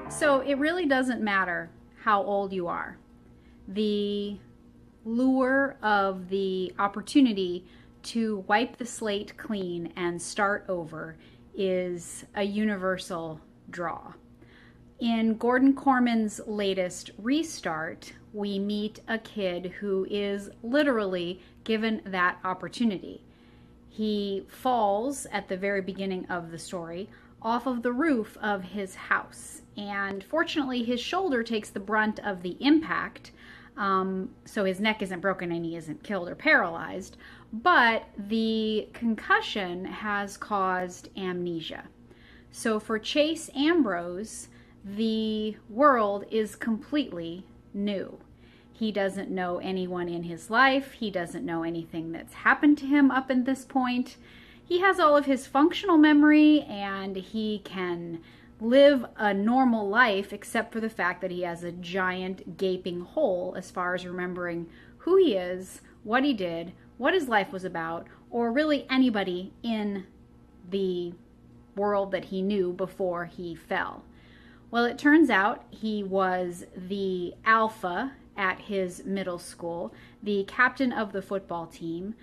So it really doesn't matter how old you are. The lure of the opportunity to wipe the slate clean and start over is a universal draw. In Gordon Korman's latest Restart, we meet a kid who is literally given that opportunity. He falls at the very beginning of the story off of the roof of his house. And fortunately, his shoulder takes the brunt of the impact, so his neck isn't broken and he isn't killed or paralyzed. But the concussion has caused amnesia. So for Chase Ambrose, the world is completely new. He doesn't know anyone in his life. He doesn't know anything that's happened to him up in this point. He has all of his functional memory and he can live a normal life except for the fact that he has a giant gaping hole as far as remembering who he is, what he did, what his life was about, or really anybody in the world that he knew before he fell. Well, it turns out he was the alpha at his middle school, the captain of the football team,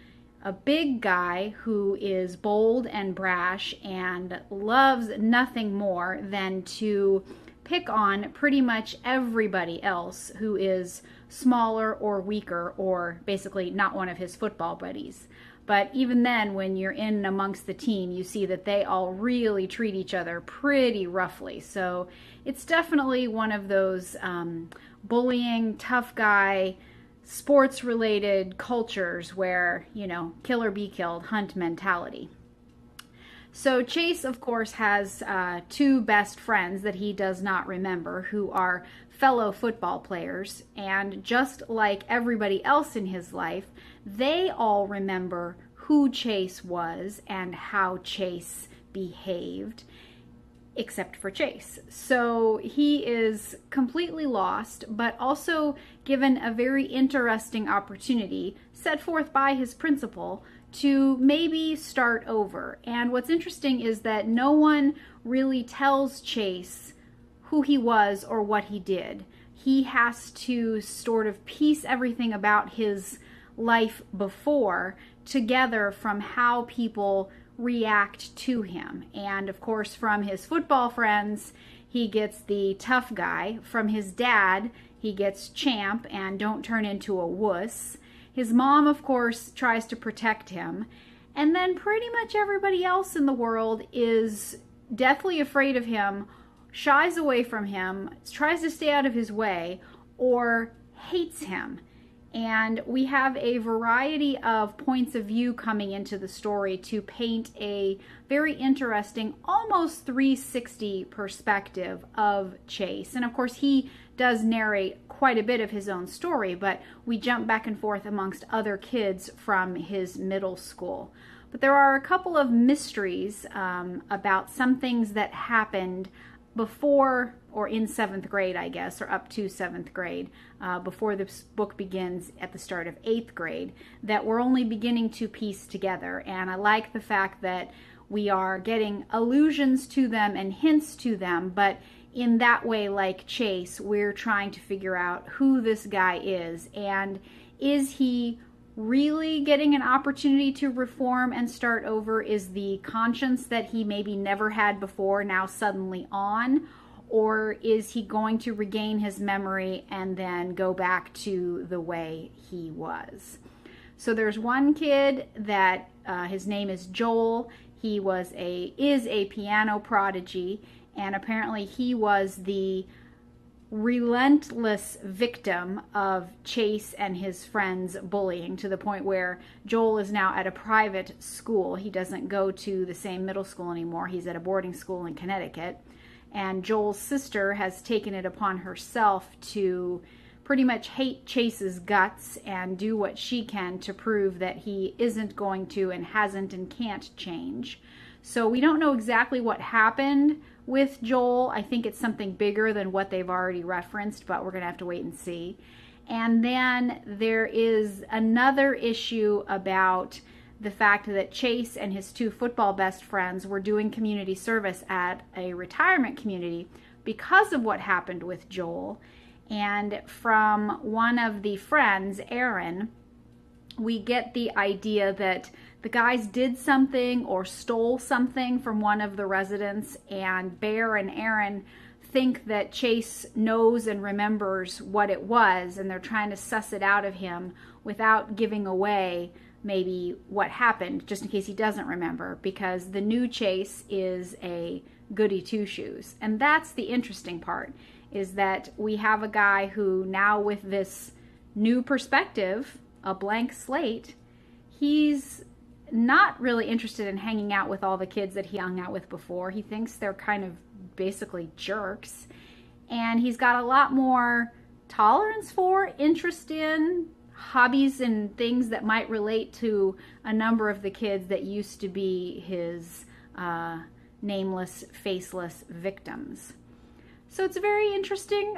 a big guy who is bold and brash and loves nothing more than to pick on pretty much everybody else who is smaller or weaker or basically not one of his football buddies. But even then, when you're in amongst the team, you see that they all really treat each other pretty roughly. So it's definitely one of those bullying, tough guy, sports-related cultures where, kill or be killed, hunt mentality. So Chase, of course, has two best friends that he does not remember who are fellow football players. And just like everybody else in his life, they all remember who Chase was and how Chase behaved, except for Chase. So he is completely lost, but also given a very interesting opportunity set forth by his principal to maybe start over. And what's interesting is that no one really tells Chase who he was or what he did. He has to sort of piece everything about his life before together from how people react to him. And of course, from his football friends, he gets the tough guy. From his dad, he gets champ and don't turn into a wuss. His mom, of course, tries to protect him. And then pretty much everybody else in the world is deathly afraid of him, shies away from him, tries to stay out of his way, or hates him. And we have a variety of points of view coming into the story to paint a very interesting, almost 360 perspective of Chase. And of course, he does narrate quite a bit of his own story, but we jump back and forth amongst other kids from his middle school. But there are a couple of mysteries about some things that happened before or in 7th grade, I guess, or up to 7th grade, before this book begins at the start of 8th grade, that we're only beginning to piece together. And I like the fact that we are getting allusions to them and hints to them, but in that way, like Chase, we're trying to figure out who this guy is, and is he really getting an opportunity to reform and start over? Is the conscience that he maybe never had before now suddenly on? Or is he going to regain his memory and then go back to the way he was? So there's one kid that his name is Joel. He is a piano prodigy, and apparently he was the relentless victim of Chase and his friends' bullying, to the point where Joel is now at a private school. He doesn't go to the same middle school anymore. He's at a boarding school in Connecticut. And Joel's sister has taken it upon herself to pretty much hate Chase's guts and do what she can to prove that he isn't going to and hasn't and can't change. So we don't know exactly what happened with Joel. I think it's something bigger than what they've already referenced, but we're going to have to wait and see. And then there is another issue about the fact that Chase and his two football best friends were doing community service at a retirement community because of what happened with Joel. And from one of the friends, Aaron, we get the idea that the guys did something or stole something from one of the residents, and Bear and Aaron think that Chase knows and remembers what it was, and they're trying to suss it out of him without giving away maybe what happened, just in case he doesn't remember, because the new Chase is a goody two-shoes. And that's the interesting part, is that we have a guy who now, with this new perspective, a blank slate, he's not really interested in hanging out with all the kids that he hung out with before. He thinks they're kind of basically jerks. And he's got a lot more tolerance for, interest in, hobbies and things that might relate to a number of the kids that used to be his nameless, faceless victims. So it's a very interesting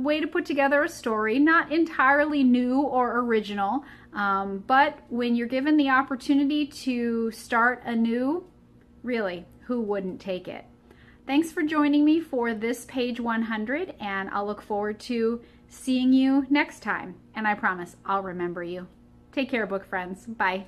way to put together a story, not entirely new or original, but when you're given the opportunity to start anew, really, who wouldn't take it? Thanks for joining me for this page 100, and I'll look forward to seeing you next time. And I promise I'll remember you. Take care, book friends. Bye.